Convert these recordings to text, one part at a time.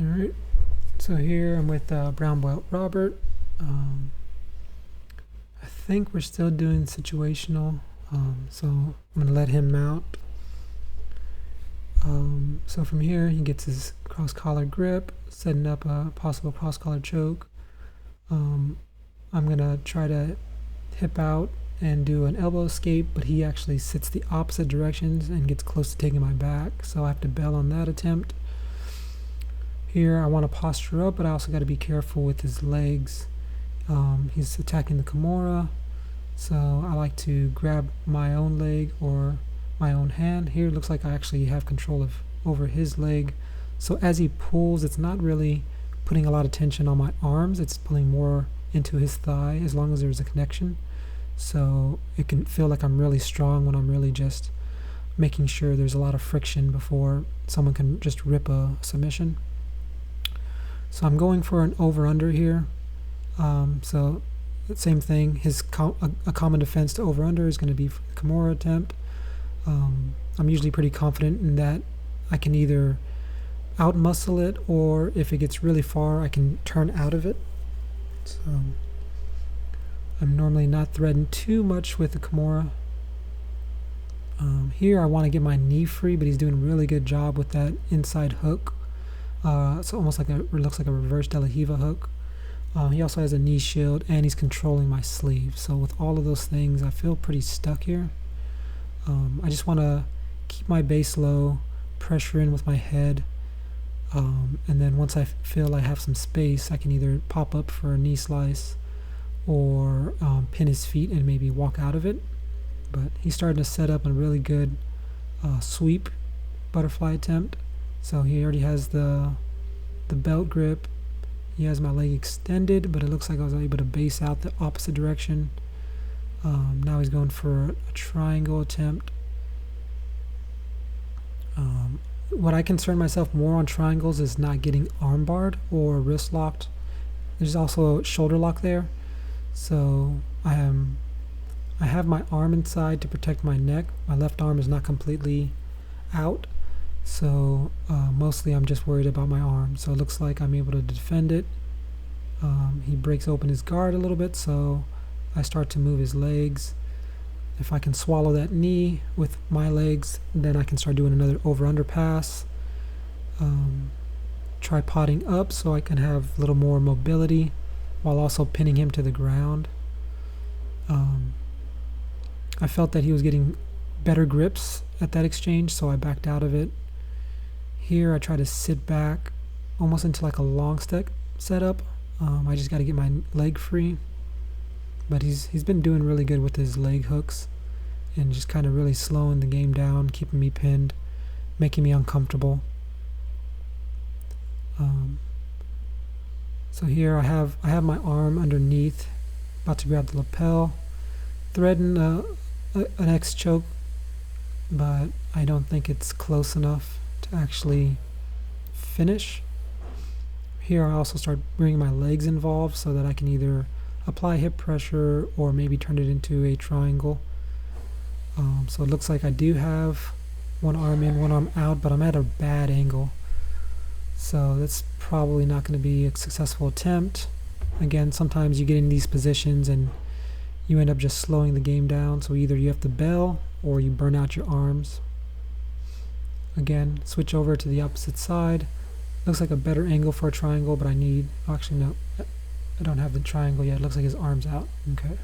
Alright, so here I'm with Brown Belt Robert. I think we're still doing situational, so I'm going to let him mount. So from here he gets his cross collar grip, setting up a possible cross collar choke. I'm going to try to hip out and do an elbow escape, but he actually sits the opposite directions and gets close to taking my back, so I have to bail on that attempt. Here I want to posture up, but I also got to be careful with his legs. He's attacking the Kimura, so I like to grab my own leg or my own hand. Here it looks like I actually have control over his leg, so as he pulls, it's not really putting a lot of tension on my arms, it's pulling more into his thigh as long as there's a connection. So it can feel like I'm really strong when I'm really just making sure there's a lot of friction before someone can just rip a submission. So I'm going for an over-under here. So the same thing, a common defense to over-under is going to be for the Kimura attempt. I'm usually pretty confident in that I can either out-muscle it, or if it gets really far, I can turn out of it. So I'm normally not threatened too much with the Kimura. Here I want to get my knee free, but he's doing a really good job with that inside hook. It's almost like it looks like a reverse De La Riva hook. He also has a knee shield, and he's controlling my sleeve. So with all of those things, I feel pretty stuck here. I just want to keep my base low, pressure in with my head, and then once I feel I have some space, I can either pop up for a knee slice or pin his feet and maybe walk out of it. But he's starting to set up a really good sweep butterfly attempt. So he already has the belt grip. He has my leg extended, but it looks like I was able to base out the opposite direction. Now he's going for a triangle attempt. What I concern myself more on triangles is not getting arm barred or wrist locked. There's also a shoulder lock there. So I have my arm inside to protect my neck. My left arm is not completely out. So mostly I'm just worried about my arm. So it looks like I'm able to defend it. He breaks open his guard a little bit, so I start to move his legs. If I can swallow that knee with my legs, then I can start doing another over-under pass. Try potting up so I can have a little more mobility while also pinning him to the ground. I felt that he was getting better grips at that exchange, so I backed out of it. Here I try to sit back almost into like a long step setup. I just got to get my leg free, but he's been doing really good with his leg hooks and just kind of really slowing the game down, keeping me pinned, making me uncomfortable. So here I have my arm underneath, about to grab the lapel, threading an X choke, but I don't think it's close enough to actually finish. Here I also start bringing my legs involved so that I can either apply hip pressure or maybe turn it into a triangle. So it looks like I do have one arm in, one arm out, but I'm at a bad angle. So that's probably not going to be a successful attempt. Again, sometimes you get in these positions and you end up just slowing the game down. So either you have to bail or you burn out your arms. Again, switch over to the opposite side. Looks like a better angle for a triangle, but actually no, I don't have the triangle yet. It looks like his arm's out. Okay.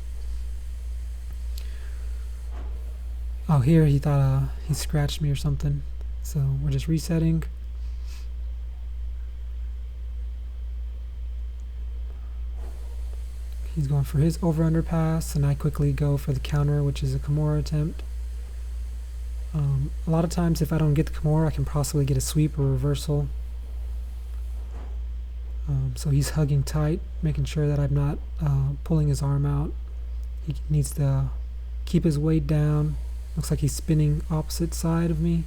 Oh, here he thought he scratched me or something. So we're just resetting. He's going for his over-under pass, and I quickly go for the counter, which is a Kimura attempt. A lot of times if I don't get the Kimura, I can possibly get a sweep or reversal. So he's hugging tight, making sure that I'm not pulling his arm out. He needs to keep his weight down. Looks like he's spinning opposite side of me.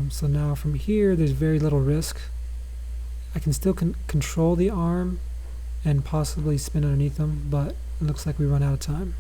So now from here, there's very little risk. I can still control the arm and possibly spin underneath him, but it looks like we run out of time.